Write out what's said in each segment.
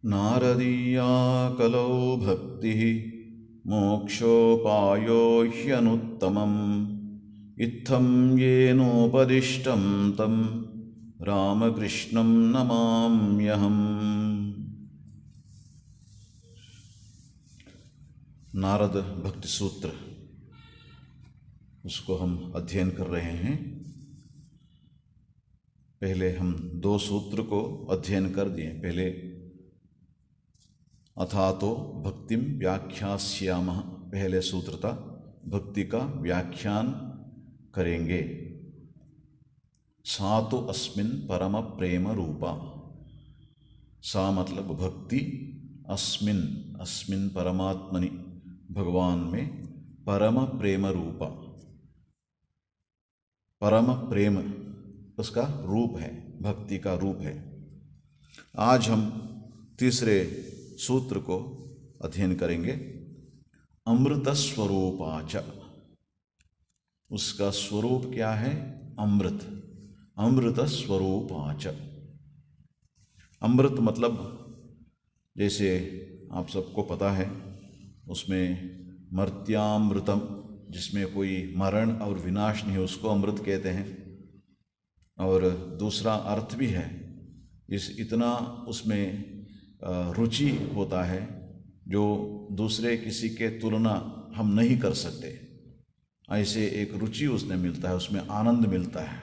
नारदीया कलौ भक्तिः मोक्षोपायो ह्यनुत्तमम् इत्थं येनोपदिष्टं तं रामकृष्णं नमाम्यहम्। नारद भक्ति सूत्र, उसको हम अध्ययन कर रहे हैं। पहले हम 2 सूत्र को अध्ययन कर दिए। पहले अथातो भक्तिम व्याख्यास्यामः, पहले सूत्र था भक्ति का व्याख्यान करेंगे। सा तो अस्मिन परम प्रेम रूपा, सा मतलब भक्ति, अस्मिन अस्मिन परमात्मनि भगवान में, परम प्रेम रूपा, परम प्रेम उसका रूप है, भक्ति का रूप है। आज हम तीसरे सूत्र को अध्ययन करेंगे। अमृत स्वरूपाच, उसका स्वरूप क्या है? अमृत, अमृत स्वरूपाच। अमृत मतलब जैसे आप सबको पता है, उसमें मर्त्यामृतम, जिसमें कोई मरण और विनाश नहीं, उसको अमृत कहते हैं। और दूसरा अर्थ भी है, इतना उसमें रुचि होता है जो दूसरे किसी के तुलना हम नहीं कर सकते। ऐसे एक रुचि उसने मिलता है, उसमें आनंद मिलता है,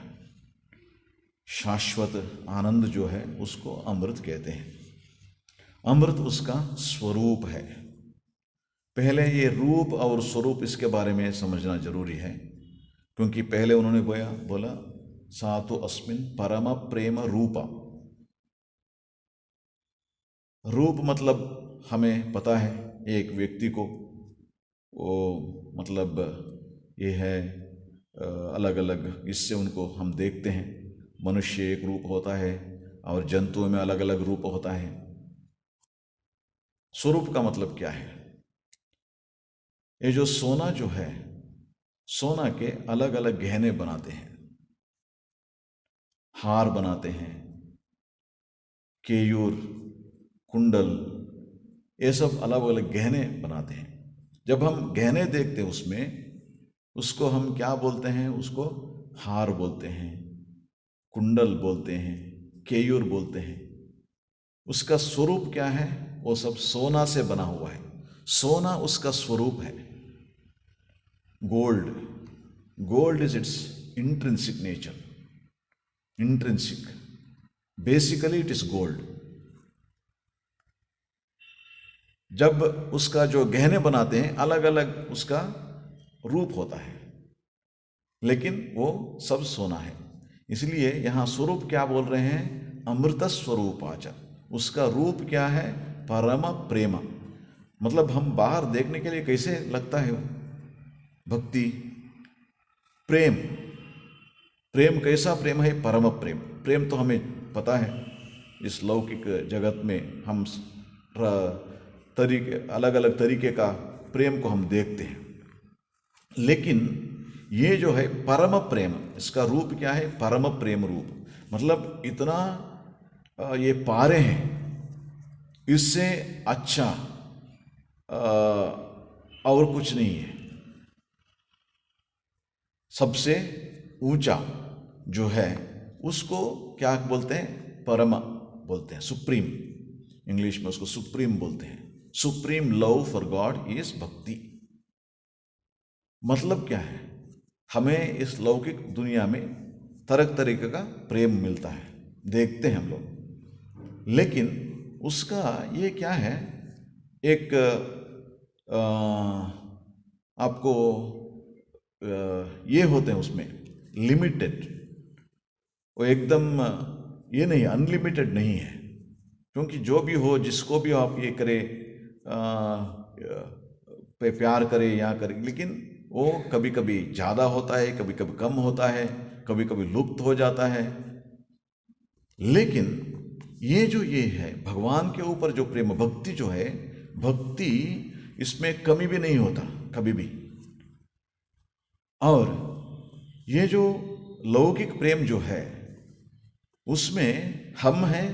शाश्वत आनंद जो है उसको अमृत कहते हैं। अमृत उसका स्वरूप है। पहले ये रूप और स्वरूप, इसके बारे में समझना जरूरी है, क्योंकि पहले उन्होंने बोला सा तो अस्मिन परम प्रेम रूपा। रूप मतलब हमें पता है, एक व्यक्ति को वो मतलब ये है अलग अलग, इससे उनको हम देखते हैं। मनुष्य एक रूप होता है और जंतुओं में अलग अलग रूप होता है। स्वरूप का मतलब क्या है? ये जो सोना जो है, सोना के अलग अलग गहने बनाते हैं, हार बनाते हैं, केयूर, कुंडल, ये सब अलग अलग गहने बनाते हैं। जब हम गहने देखते हैं उसमें, उसको हम क्या बोलते हैं? उसको हार बोलते हैं, कुंडल बोलते हैं, केयूर बोलते हैं। उसका स्वरूप क्या है? वो सब सोना से बना हुआ है। सोना उसका स्वरूप है। Gold, gold is it's intrinsic nature, intrinsic, basically it is gold. जब उसका जो गहने बनाते हैं, अलग अलग उसका रूप होता है, लेकिन वो सब सोना है। इसलिए यहाँ स्वरूप क्या बोल रहे हैं? अमृत स्वरूपाचा। उसका रूप क्या है? परम प्रेम। मतलब हम बाहर देखने के लिए कैसे लगता है? भक्ति, प्रेम, प्रेम कैसा प्रेम है? परम प्रेम। प्रेम तो हमें पता है, इस लौकिक जगत में हम तरीके, अलग अलग तरीके का प्रेम को हम देखते हैं, लेकिन ये जो है परम प्रेम, इसका रूप क्या है? परम प्रेम रूप। मतलब इतना ये पारे हैं, इससे अच्छा और कुछ नहीं है। सबसे ऊंचा जो है उसको क्या बोलते हैं? परम बोलते हैं, सुप्रीम। इंग्लिश में उसको सुप्रीम बोलते हैं। Supreme love for God is भक्ति। मतलब क्या है? हमें इस लौकिक दुनिया में तरह तरीके का प्रेम मिलता है, देखते हैं हम लोग, लेकिन उसका ये क्या है? एक आपको ये होते हैं उसमें लिमिटेड, वो एकदम ये नहीं, अनलिमिटेड नहीं है। क्योंकि जो भी हो, जिसको भी आप ये करे, पे प्यार करे या करे, लेकिन वो कभी कभी ज़्यादा होता है, कभी कभी कम होता है, कभी कभी लुप्त हो जाता है। लेकिन ये जो ये है भगवान के ऊपर जो प्रेम, भक्ति जो है, भक्ति इसमें कमी भी नहीं होता कभी भी। और ये जो लौकिक प्रेम जो है, उसमें हम हैं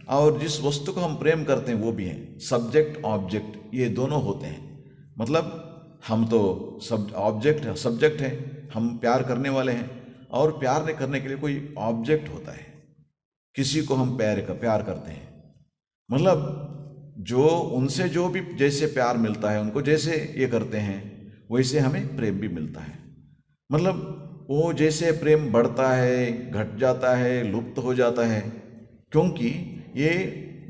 और जिस वस्तु को हम प्रेम करते हैं वो भी है। सब्जेक्ट ऑब्जेक्ट ये दोनों होते हैं। मतलब हम तो सब सब्जेक्ट है, हम प्यार करने वाले हैं, और प्यार करने के लिए कोई ऑब्जेक्ट होता है। किसी को हम प्यार करते हैं, मतलब जो उनसे जो भी जैसे प्यार मिलता है, उनको जैसे ये करते हैं वैसे हमें प्रेम भी मिलता है। मतलब वो जैसे प्रेम बढ़ता है, घट जाता है, लुप्त हो जाता है, क्योंकि ये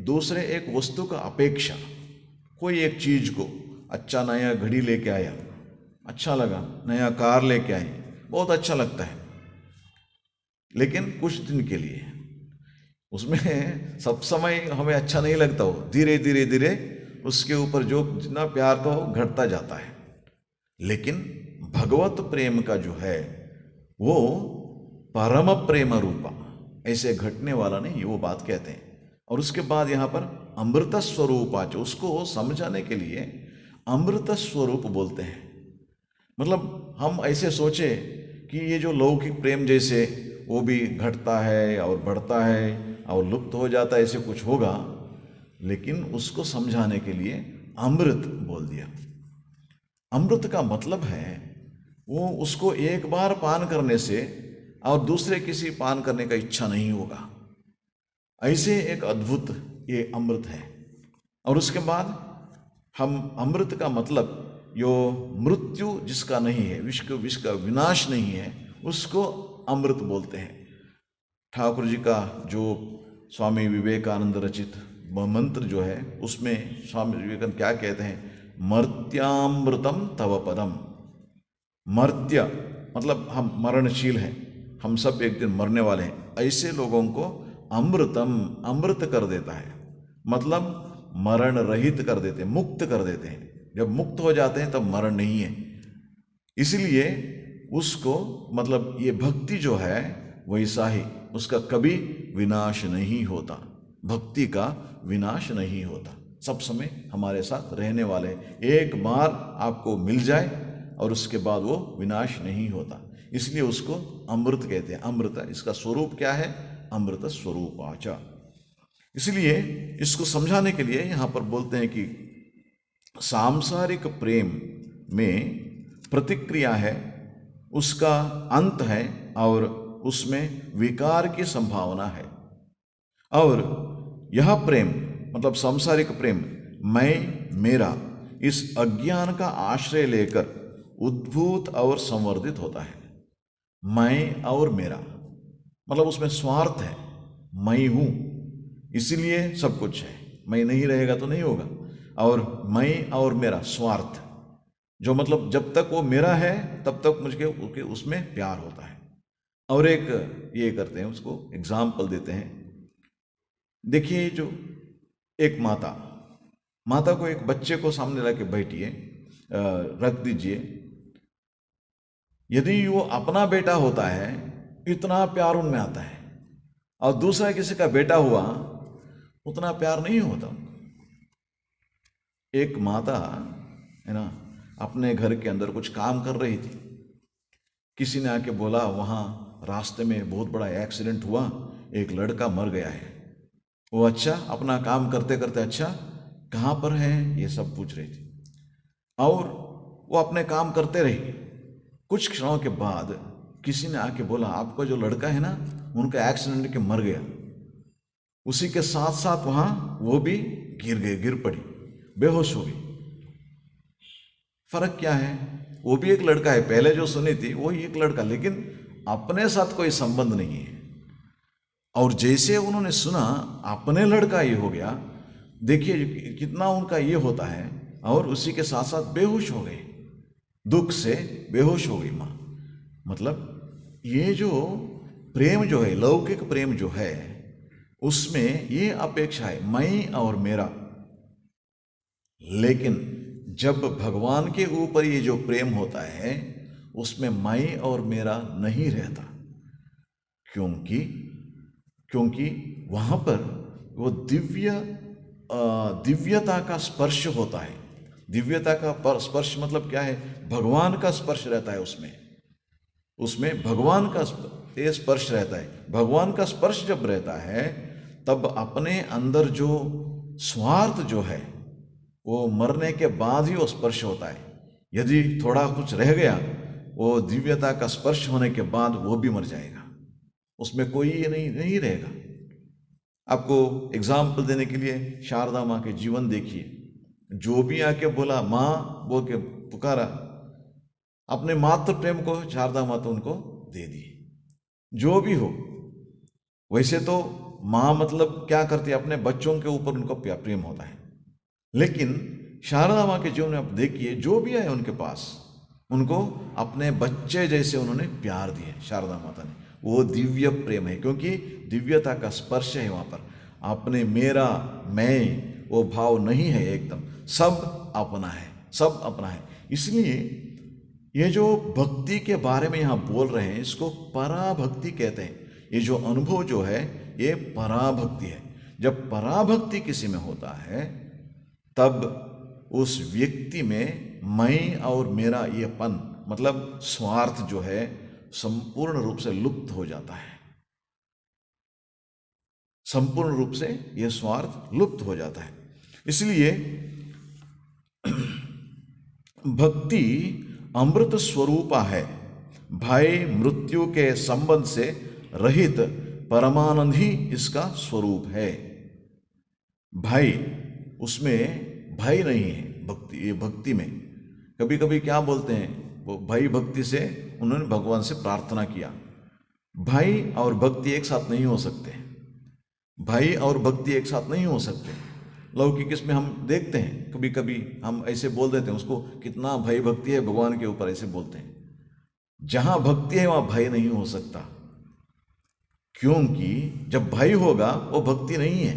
दूसरे एक वस्तु का अपेक्षा, कोई एक चीज को, अच्छा नया घड़ी लेके आया, अच्छा लगा, नया कार लेके आए, बहुत अच्छा लगता है, लेकिन कुछ दिन के लिए, उसमें सब समय हमें अच्छा नहीं लगता। हो धीरे धीरे धीरे उसके ऊपर जो जितना प्यार का हो घटता जाता है। लेकिन भगवत प्रेम का जो है वो परम प्रेम रूपा, ऐसे घटने वाला नहीं, वो बात कहते हैं। और उसके बाद यहाँ पर अमृत स्वरूपाच, उसको समझाने के लिए अमृत स्वरूप बोलते हैं। मतलब हम ऐसे सोचे कि ये जो लौकिक प्रेम जैसे वो भी घटता है और बढ़ता है और लुप्त हो जाता है, ऐसे कुछ होगा, लेकिन उसको समझाने के लिए अमृत बोल दिया। अमृत का मतलब है वो उसको एक बार पान करने से और दूसरे किसी पान करने का इच्छा नहीं होगा, ऐसे एक अद्भुत ये अमृत है। और उसके बाद हम अमृत का मतलब जो मृत्यु जिसका नहीं है, विष का विनाश नहीं है, उसको अमृत बोलते हैं। ठाकुर जी का जो स्वामी विवेकानंद रचित मंत्र जो है, उसमें स्वामी विवेकानंद क्या कहते हैं, मर्त्यामृतम तव पदम। मर्त्य मतलब हम मरणशील हैं, हम सब एक दिन मरने वाले हैं, ऐसे लोगों को अमृतम अमृत कर देता है। मतलब मरण रहित कर देते हैं, मुक्त कर देते हैं। जब मुक्त हो जाते हैं तब मरण नहीं है। इसलिए उसको मतलब ये भक्ति जो है वैसा ही, उसका कभी विनाश नहीं होता, भक्ति का विनाश नहीं होता, सब समय हमारे साथ रहने वाले। एक बार आपको मिल जाए और उसके बाद वो विनाश नहीं होता, इसलिए उसको अमृत कहते हैं। अमृत इसका स्वरूप क्या है, अमृत स्वरूपाचा। इसलिए इसको समझाने के लिए यहाँ पर बोलते हैं कि सांसारिक प्रेम में प्रतिक्रिया है, उसका अंत है और उसमें विकार की संभावना है। और यह प्रेम मतलब सांसारिक प्रेम मैं मेरा इस अज्ञान का आश्रय लेकर उद्भूत और संवर्धित होता है। मैं और मेरा मतलब उसमें स्वार्थ है, मैं हूं इसलिए सब कुछ है, मैं नहीं रहेगा तो नहीं होगा। और मैं और मेरा स्वार्थ, जो मतलब जब तक वो मेरा है तब तक मुझे उसमें प्यार होता है। और एक ये करते हैं, उसको एग्जाम्पल देते हैं। देखिए जो एक माता को एक बच्चे को सामने रख के बैठिए, रख दीजिए, यदि वो अपना बेटा होता है इतना प्यार उनमें आता है, और दूसरा किसी का बेटा हुआ उतना प्यार नहीं होता। एक माता है ना, अपने घर के अंदर कुछ काम कर रही थी, किसी ने आके बोला वहाँ रास्ते में बहुत बड़ा एक्सीडेंट हुआ, एक लड़का मर गया है। वो अच्छा अपना काम करते करते अच्छा कहाँ पर है ये सब पूछ रही थी, और वो अपने काम करते रही। कुछ क्षणों के बाद किसी ने आके बोला आपका जो लड़का है ना उनका एक्सीडेंट के मर गया। उसी के साथ साथ वहाँ वो भी गिर पड़ी, बेहोश हो गई। फर्क क्या है, वो भी एक लड़का है, पहले जो सुनी थी वो ही एक लड़का, लेकिन अपने साथ कोई संबंध नहीं है। और जैसे उन्होंने सुना अपने लड़का ये हो गया, देखिए कितना उनका ये होता है, और उसी के साथ साथ बेहोश हो गए, दुख से बेहोश हो गई माँ। मतलब ये जो प्रेम जो है, लौकिक प्रेम जो है, उसमें ये अपेक्षा है मैं और मेरा। लेकिन जब भगवान के ऊपर ये जो प्रेम होता है उसमें मैं और मेरा नहीं रहता, क्योंकि वहां पर वो दिव्यता का स्पर्श होता है। दिव्यता का स्पर्श मतलब क्या है, भगवान का स्पर्श रहता है उसमें भगवान का स्पर्श रहता है। भगवान का स्पर्श जब रहता है तब अपने अंदर जो स्वार्थ जो है वो मरने के बाद ही वो स्पर्श होता है। यदि थोड़ा कुछ रह गया, वो दिव्यता का स्पर्श होने के बाद वो भी मर जाएगा, उसमें कोई ये नहीं रहेगा। आपको एग्जाम्पल देने के लिए शारदा माँ के जीवन देखिए। जो भी आके बोला माँ बोल के पुकारा, अपने मातृ प्रेम को शारदा माँ तो उनको दे दी। जो भी हो, वैसे तो माँ मतलब क्या करती है, अपने बच्चों के ऊपर उनको प्रेम होता है, लेकिन शारदा माँ के जीवन में आप देखिए, जो भी आए उनके पास उनको अपने बच्चे जैसे उन्होंने प्यार दिए शारदा माता ने। वो दिव्य प्रेम है, क्योंकि दिव्यता का स्पर्श है वहाँ पर। आपने मेरा मैं वो भाव नहीं है, एकदम सब अपना है, सब अपना है। इसलिए ये जो भक्ति के बारे में यहाँ बोल रहे हैं, इसको पराभक्ति कहते हैं। ये जो अनुभव जो है ये पराभक्ति है। जब पराभक्ति किसी में होता है तब उस व्यक्ति में मैं और मेरा ये पन मतलब स्वार्थ जो है संपूर्ण रूप से लुप्त हो जाता है। संपूर्ण रूप से यह स्वार्थ लुप्त हो जाता है। इसलिए भक्ति अमृत स्वरूपा है। भय मृत्यु के संबंध से रहित परमानंद ही इसका स्वरूप है। भय, उसमें भय नहीं है भक्ति। ये भक्ति में कभी कभी क्या बोलते हैं, वो भय भक्ति से उन्होंने भगवान से प्रार्थना किया। भय और भक्ति एक साथ नहीं हो सकते। भय और भक्ति एक साथ नहीं हो सकते। लौकिक इसमें हम देखते हैं, कभी कभी हम ऐसे बोल देते हैं उसको, कितना भय भक्ति है भगवान के ऊपर, ऐसे बोलते हैं। जहां भक्ति है वहां भय नहीं हो सकता, क्योंकि जब भय होगा वो भक्ति नहीं है।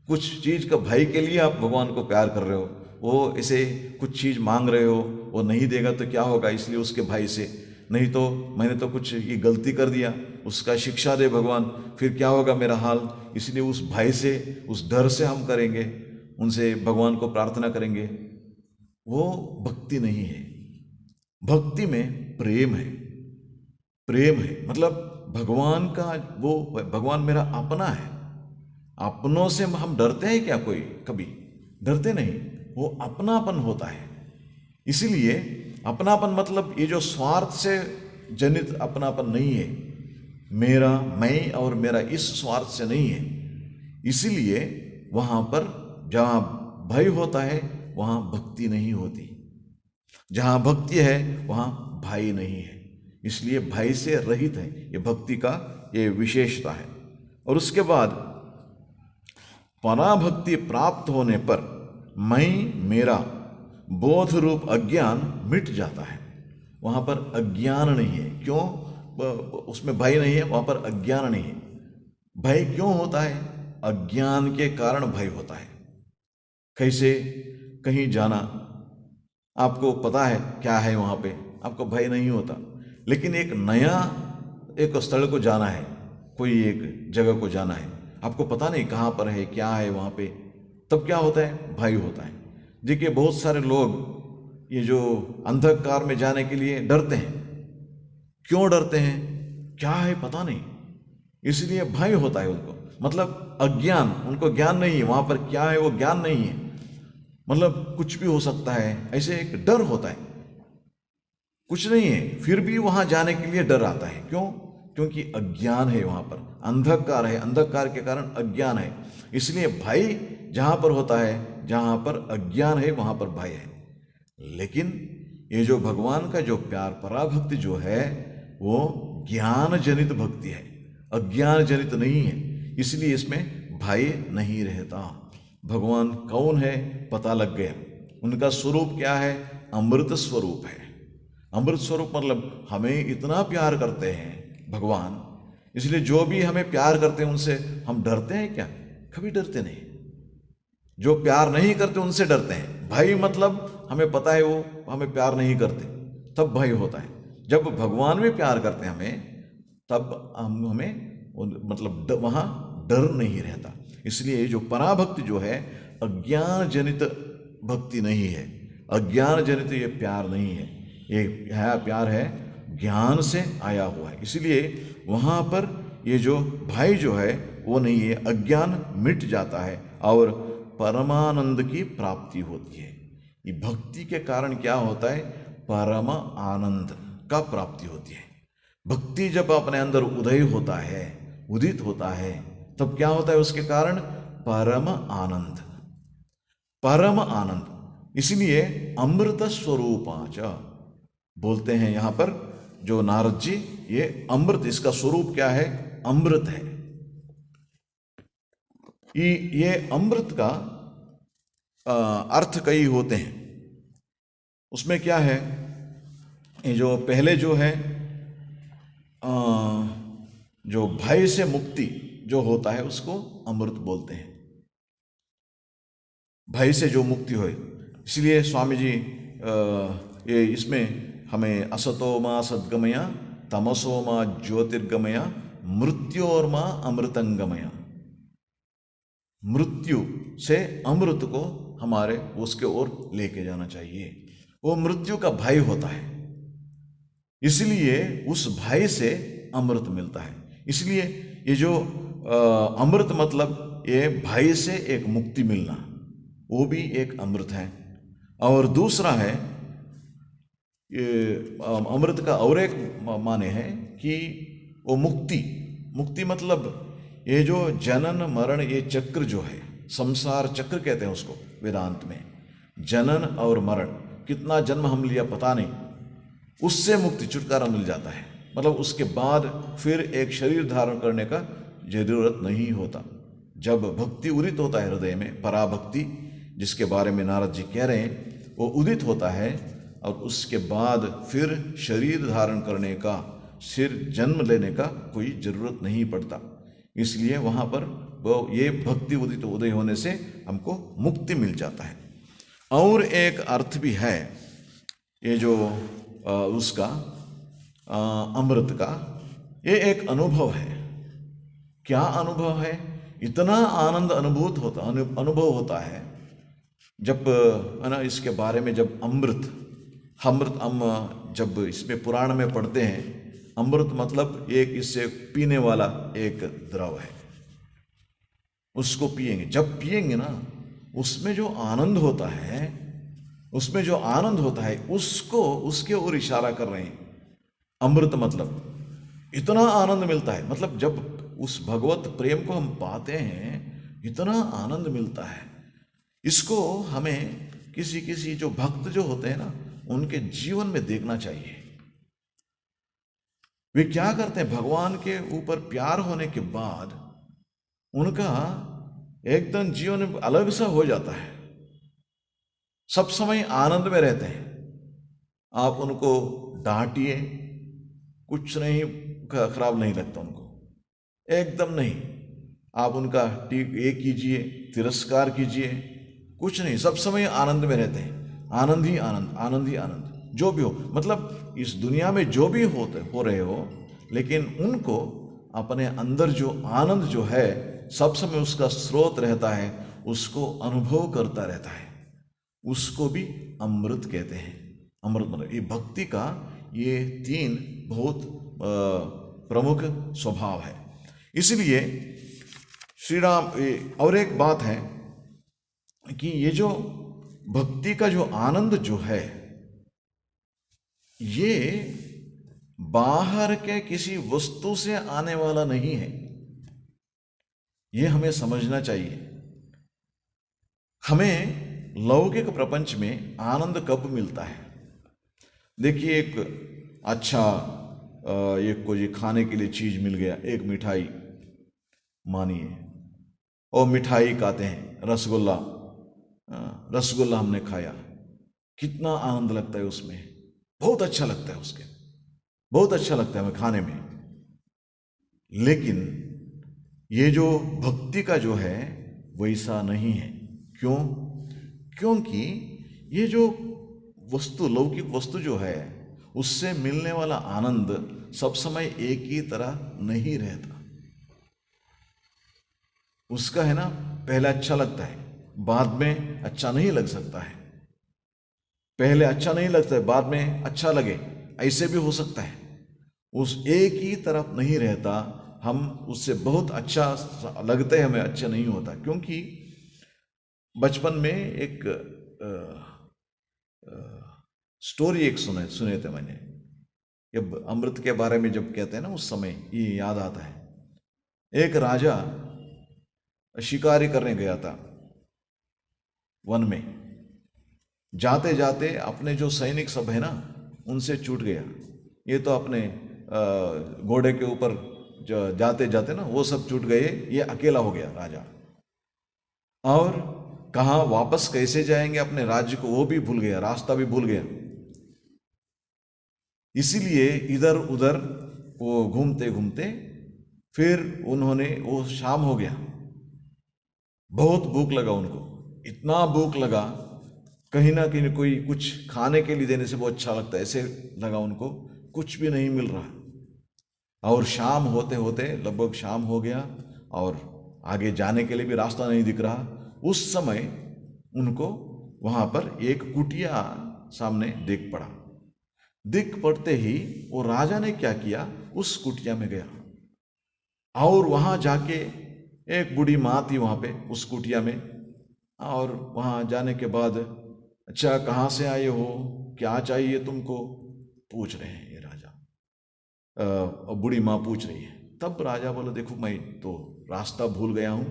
कुछ चीज का भय के लिए आप भगवान को प्यार कर रहे हो, वो ऐसे कुछ चीज मांग रहे हो, वो नहीं देगा तो क्या होगा, इसलिए उसके भय से। नहीं तो मैंने तो कुछ ये गलती कर दिया, उसका शिक्षा दे भगवान, फिर क्या होगा मेरा हाल, इसलिए उस भय से, उस डर से हम करेंगे, उनसे भगवान को प्रार्थना करेंगे। वो भक्ति नहीं है। भक्ति में प्रेम है। प्रेम है मतलब भगवान का, वो भगवान मेरा अपना है। अपनों से हम डरते हैं क्या? कोई कभी डरते नहीं, वो अपनापन होता है। इसीलिए अपनापन मतलब ये जो स्वार्थ से जनित अपनापन नहीं है, मेरा मैं और मेरा इस स्वार्थ से नहीं है। इसीलिए वहां पर जहां भय होता है वहां भक्ति नहीं होती, जहां भक्ति है वहां भय नहीं है। इसलिए भय से रहित है, ये भक्ति का ये विशेषता है। और उसके बाद पराभक्ति प्राप्त होने पर मैं मेरा बोध रूप अज्ञान मिट जाता है। वहां पर अज्ञान नहीं है। क्यों? उसमें भय नहीं है, वहां पर अज्ञान नहीं है। भय क्यों होता है? अज्ञान के कारण भय होता है। कैसे? कहीं जाना, आपको पता है क्या है वहां पे, आपको भय नहीं होता। लेकिन एक नया एक स्थल को जाना है, कोई एक जगह को जाना है, आपको पता नहीं कहाँ पर है, क्या है वहां पे, तब क्या होता है? भय होता है। देखिए बहुत सारे लोग ये जो अंधकार में जाने के लिए डरते हैं। क्यों डरते हैं? क्या है पता नहीं, इसलिए भय होता है उनको। मतलब अज्ञान, उनको ज्ञान नहीं है वहां पर क्या है, वो ज्ञान नहीं है। मतलब कुछ भी हो सकता है, ऐसे एक डर होता है। कुछ नहीं है फिर भी वहां जाने के लिए डर आता है। क्यों? क्योंकि अज्ञान है, वहां पर अंधकार है, अंधकार के कारण अज्ञान है। इसलिए भय जहां पर होता है, जहां पर अज्ञान है वहां पर भय है। लेकिन ये जो भगवान का जो प्यार, पराभक्ति जो है, वो ज्ञान जनित भक्ति है, अज्ञान जनित नहीं है। इसलिए इसमें भय नहीं रहता। भगवान कौन है पता लग गया। उनका स्वरूप क्या है? अमृत स्वरूप है। अमृत स्वरूप मतलब हमें इतना प्यार करते हैं भगवान, इसलिए जो भी हमें प्यार करते हैं उनसे हम डरते हैं क्या? कभी डरते नहीं। जो प्यार नहीं करते उनसे डरते हैं। भय मतलब हमें पता है वो हमें प्यार नहीं करते, तब भय होता है। जब भगवान में प्यार करते हैं हमें, तब हमें मतलब वहां डर नहीं रहता। इसलिए जो पराभक्ति जो है अज्ञान जनित भक्ति नहीं है, अज्ञान जनित ये प्यार नहीं है। ये प्यार है ज्ञान से आया हुआ है। इसलिए वहां पर ये जो भय जो है वो नहीं है, अज्ञान मिट जाता है और परमानंद की प्राप्ति होती है। ये भक्ति के कारण क्या होता है? परम आनंद का प्राप्ति होती है। भक्ति जब अपने अंदर उदय होता है, उदित होता है, तब क्या होता है उसके कारण? परम आनंद, परम आनंद। इसलिए अमृत स्वरूपाच बोलते हैं यहां पर जो नारद जी, ये अमृत, इसका स्वरूप क्या है? अमृत है। ये अमृत का अर्थ कई होते हैं। उसमें क्या है, ये जो पहले जो है जो भय से मुक्ति जो होता है उसको अमृत बोलते हैं, भय से जो मुक्ति होए। इसलिए स्वामी जी ये इसमें हमें असतो मा सद्गमया तमसो मा ज्योतिर्गमया मृत्योर्मा अमृतंगमया, मृत्यु से अमृत को हमारे उसके ओर लेके जाना चाहिए। वो मृत्यु का भय होता है, इसलिए उस भय से अमृत मिलता है। इसलिए ये जो अमृत मतलब ये भय से एक मुक्ति मिलना, वो भी एक अमृत है। और दूसरा है ये अमृत का और एक माने है कि वो मुक्ति, मुक्ति मतलब ये जो जनन मरण, ये चक्र जो है, संसार चक्र कहते हैं उसको वेदांत में, जनन और मरण, कितना जन्म हम लिया पता नहीं, उससे मुक्ति, छुटकारा मिल जाता है। मतलब उसके बाद फिर एक शरीर धारण करने का जरूरत नहीं होता। जब भक्ति उदित होता है हृदय में, पराभक्ति जिसके बारे में नारद जी कह रहे हैं, वो उदित होता है और उसके बाद फिर शरीर धारण करने का, सिर जन्म लेने का कोई जरूरत नहीं पड़ता। इसलिए वहाँ पर वो ये भक्ति उदित उदय होने से हमको मुक्ति मिल जाता है। और एक अर्थ भी है ये जो उसका अमृत का, ये एक अनुभव है। क्या अनुभव है? इतना आनंद अनुभूत होता, अनुभव होता है जब है ना, इसके बारे में जब अमृत जब इसमें पुराण में पढ़ते हैं, अमृत मतलब एक इससे पीने वाला एक द्रव है, उसको पिएंगे, जब पिएंगे ना, उसमें जो आनंद होता है, उसमें जो आनंद होता है उसको, उसके ओर इशारा कर रहे हैं। अमृत मतलब इतना आनंद मिलता है, मतलब जब उस भगवत प्रेम को हम पाते हैं, इतना आनंद मिलता है। इसको हमें किसी किसी जो भक्त जो होते हैं ना, उनके जीवन में देखना चाहिए। वे क्या करते हैं, भगवान के ऊपर प्यार होने के बाद उनका एकदम जीवन अलग सा हो जाता है, सब समय आनंद में रहते हैं। आप उनको डांटिए, कुछ नहीं, खराब नहीं लगता उनको, एकदम नहीं। आप उनका ये कीजिए, तिरस्कार कीजिए, कुछ नहीं, सब समय आनंद में रहते हैं। आनंद ही आनंद, आनंद ही आनंद, जो भी हो, मतलब इस दुनिया में जो भी हो रहे हो, लेकिन उनको अपने अंदर जो आनंद जो है सब समय उसका स्रोत रहता है, उसको अनुभव करता रहता है, उसको भी अमृत कहते हैं। अमृत मतलब ये भक्ति का ये 3 बहुत प्रमुख स्वभाव है। इसलिए श्री राम, और एक बात है कि ये जो भक्ति का जो आनंद जो है, ये बाहर के किसी वस्तु से आने वाला नहीं है, ये हमें समझना चाहिए। हमें लौकिक प्रपंच में आनंद कब मिलता है? देखिए, एक अच्छा एक कोई खाने के लिए चीज मिल गया, एक मिठाई मानिए, और मिठाई खाते हैं, रसगुल्ला हमने खाया, कितना आनंद लगता है उसमें, बहुत अच्छा लगता है, उसके बहुत अच्छा लगता है हमें खाने में। लेकिन ये जो भक्ति का जो है वैसा नहीं है। क्यों? क्योंकि ये जो वस्तु, लौकिक वस्तु जो है, उससे मिलने वाला आनंद सब समय एक ही तरह नहीं रहता। उसका है ना, पहले अच्छा लगता है, बाद में अच्छा नहीं लग सकता है। पहले अच्छा नहीं लगता है, बाद में अच्छा लगे, ऐसे भी हो सकता है। उस एक ही तरफ नहीं रहता, हम उससे बहुत अच्छा लगते हैं, हमें अच्छा नहीं होता। क्योंकि बचपन में एक स्टोरी एक सुने थे मैंने, जब अमृत के बारे में जब कहते हैं ना, उस समय ये याद आता है। एक राजा शिकारी करने गया था वन में। जाते जाते अपने जो सैनिक सब है ना, उनसे छूट गया। ये तो अपने घोड़े के ऊपर जाते जाते ना, वो सब छूट गए, ये अकेला हो गया राजा। और कहाँ वापस कैसे जाएंगे अपने राज्य को, वो भी भूल गया, रास्ता भी भूल गया। इसीलिए इधर उधर वो घूमते घूमते फिर उन्होंने, वो शाम हो गया, बहुत भूख लगा उनको, इतना भूख लगा, कहीं ना कहीं कोई कुछ खाने के लिए देने से बहुत अच्छा लगता है, ऐसे लगा उनको, कुछ भी नहीं मिल रहा। और शाम होते होते लगभग शाम हो गया और आगे जाने के लिए भी रास्ता नहीं दिख रहा। उस समय उनको वहां पर एक कुटिया सामने दिख पड़ा। दिख पड़ते ही वो राजा ने क्या किया, उस कुटिया में गया और वहां जाके, एक बूढ़ी माँ थी वहां पे उस कुटिया में, और वहां जाने के बाद, अच्छा कहाँ से आए हो, क्या चाहिए तुमको, पूछ रहे हैं ये राजा, बूढ़ी माँ पूछ रही है। तब राजा बोला, देखो मैं तो रास्ता भूल गया हूं,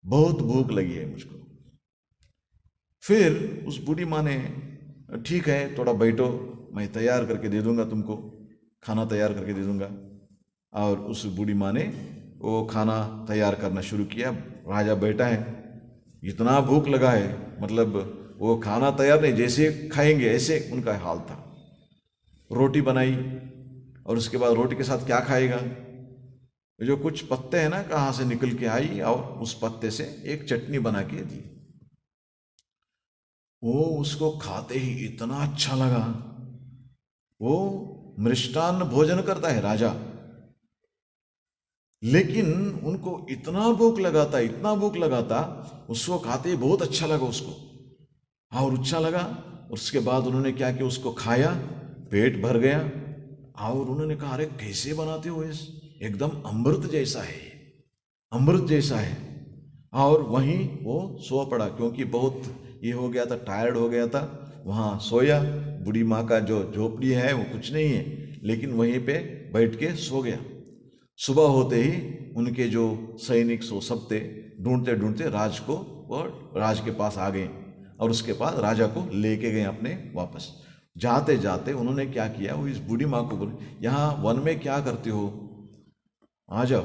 बहुत भूख लगी है मुझको। फिर उस बूढ़ी माँ ने, ठीक है थोड़ा बैठो, मैं तैयार करके दे दूंगा तुमको, खाना तैयार करके दे दूंगा। और उस बूढ़ी माँ ने वो खाना तैयार करना शुरू किया। राजा बैठा है, इतना भूख लगा है, मतलब वो खाना तैयार नहीं, जैसे खाएंगे ऐसे उनका हाल था। रोटी बनाई और उसके बाद रोटी के साथ क्या खाएगा, जो कुछ पत्ते हैं ना कहाँ से निकल के आई और उस पत्ते से एक चटनी बना के दी। वो उसको खाते ही इतना अच्छा लगा। वो मृष्टान्न भोजन करता है राजा, लेकिन उनको इतना भूख लगा था, इतना भूख लगा था, उसको खाते ही बहुत अच्छा लगा उसको, और अच्छा लगा। उसके बाद उन्होंने क्या किया, उसको खाया, पेट भर गया। और उन्होंने कहा, अरे कैसे बनाते हो इस, एकदम अमृत जैसा है, अमृत जैसा है। और वहीं वो सो पड़ा, क्योंकि बहुत ये हो गया था, टायर्ड हो गया था। वहाँ सोया, बूढ़ी माँ का जो झोपड़ी है वो कुछ नहीं है, लेकिन वहीं पे बैठ के सो गया। सुबह होते ही उनके जो सैनिक सो सब थे, ढूंढते ढूंढते राज को, और राज के पास आ गए और उसके पास राजा को लेके गए अपने वापस। जाते जाते उन्होंने क्या किया, वो इस बूढ़ी माँ को बोले, यहाँ वन में क्या करते हो, आ जाओ,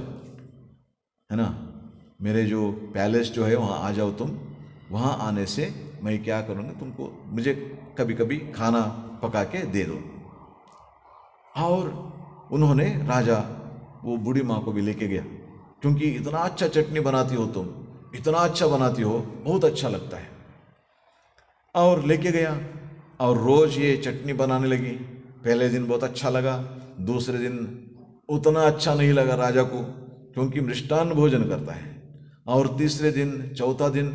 है ना, मेरे जो पैलेस जो है वहाँ आ जाओ तुम। वहाँ आने से मैं क्या करूँगा, तुमको मुझे कभी कभी खाना पका के दे दो। और उन्होंने, राजा वो बूढ़ी माँ को भी लेके गया, क्योंकि इतना अच्छा चटनी बनाती हो तुम, इतना अच्छा बनाती हो, बहुत अच्छा लगता है। और लेके गया और रोज ये चटनी बनाने लगी। पहले दिन बहुत अच्छा लगा, दूसरे दिन उतना अच्छा नहीं लगा राजा को, क्योंकि मृष्टान्न भोजन करता है। और तीसरे दिन, चौथा दिन,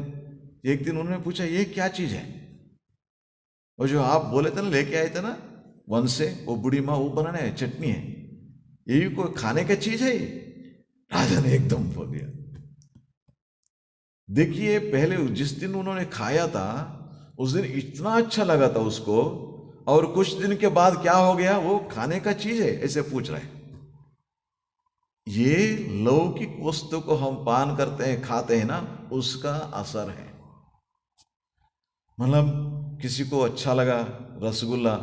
एक दिन उन्होंने पूछा, ये क्या चीज है, वो जो आप बोले थे ना, लेके आए थे ना वन से, वो बूढ़ी माँ वो बनाने है, चटनी है, ये भी कोई खाने का चीज है? राजा ने एकदम बोल दिया। देखिए, पहले जिस दिन उन्होंने खाया था उस दिन इतना अच्छा लगा था उसको, और कुछ दिन के बाद क्या हो गया, वो खाने का चीज है ऐसे पूछ रहे हैं। ये लौकिक वस्तु को हम पान करते हैं, खाते हैं ना, उसका असर है। मतलब किसी को अच्छा लगा रसगुल्ला,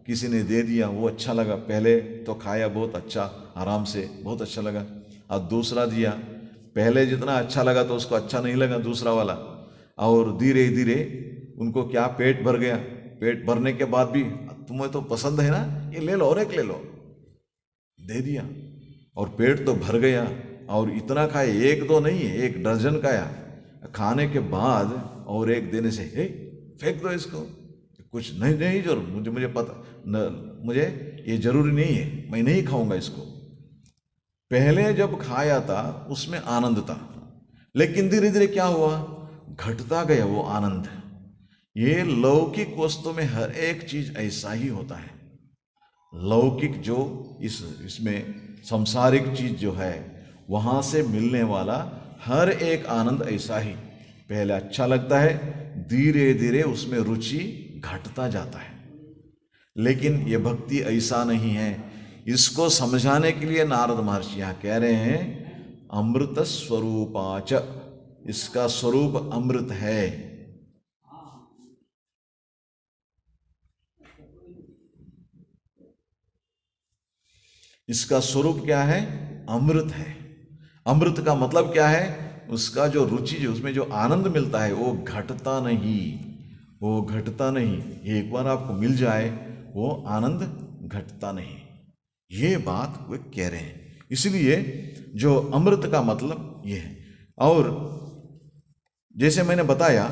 किसी ने दे दिया, वो अच्छा लगा, पहले तो खाया बहुत अच्छा आराम से, बहुत अच्छा लगा, और दूसरा दिया, पहले जितना अच्छा लगा तो उसको अच्छा नहीं लगा दूसरा वाला, और धीरे धीरे उनको क्या, पेट भर गया। पेट भरने के बाद भी, तुम्हें तो पसंद है ना, ये ले लो और एक ले लो, दे दिया, और पेट तो भर गया। और इतना खाए, एक दो नहीं है, एक दर्जन खाया। खाने के बाद और एक देने से, हे फेंक दो इसको, कुछ नहीं, नहीं जरूर, मुझे पता न, मुझे ये जरूरी नहीं है, मैं नहीं खाऊंगा इसको। पहले जब खाया था उसमें आनंद था, लेकिन धीरे धीरे क्या हुआ, घटता गया वो आनंद। ये लौकिक वस्तु में हर एक चीज ऐसा ही होता है। लौकिक जो इसमें संसारिक चीज जो है वहां से मिलने वाला हर एक आनंद ऐसा ही, पहले अच्छा लगता है, धीरे धीरे उसमें रुचि घटता जाता है। लेकिन ये भक्ति ऐसा नहीं है। इसको समझाने के लिए नारद महर्षि यहाँ कह रहे हैं अमृत स्वरूपाच, इसका स्वरूप अमृत है। इसका स्वरूप क्या है? अमृत है। अमृत का मतलब क्या है? उसका जो रुचि, जो उसमें जो आनंद मिलता है वो घटता नहीं, वो घटता नहीं। एक बार आपको मिल जाए वो आनंद घटता नहीं, ये बात वे कह रहे हैं। इसलिए जो अमृत का मतलब ये है। और जैसे मैंने बताया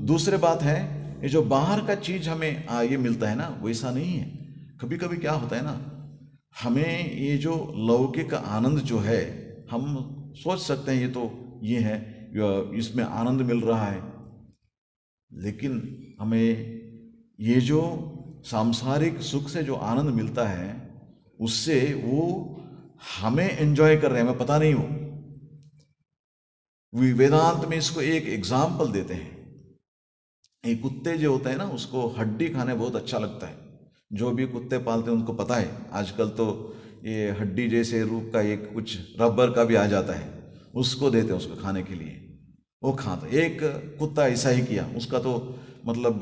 दूसरे बात है, ये जो बाहर का चीज हमें ये मिलता है ना, वैसा नहीं है। कभी कभी क्या होता है ना, हमें ये जो लौकिक आनंद जो है, हम सोच सकते हैं ये तो ये है, इसमें आनंद मिल रहा है, लेकिन हमें ये जो सांसारिक सुख से जो आनंद मिलता है उससे वो हमें एंजॉय कर रहे हैं, हमें पता नहीं हो। वेदांत में इसको एक एग्जाम्पल देते हैं। ये कुत्ते जो होते हैं ना, उसको हड्डी खाने बहुत अच्छा लगता है। जो भी कुत्ते पालते हैं उनको पता है, आजकल तो ये हड्डी जैसे रूप का एक कुछ रबर का भी आ जाता है, उसको देते हैं उसको खाने के लिए, वो खाता। एक कुत्ता ऐसा ही किया, उसका तो मतलब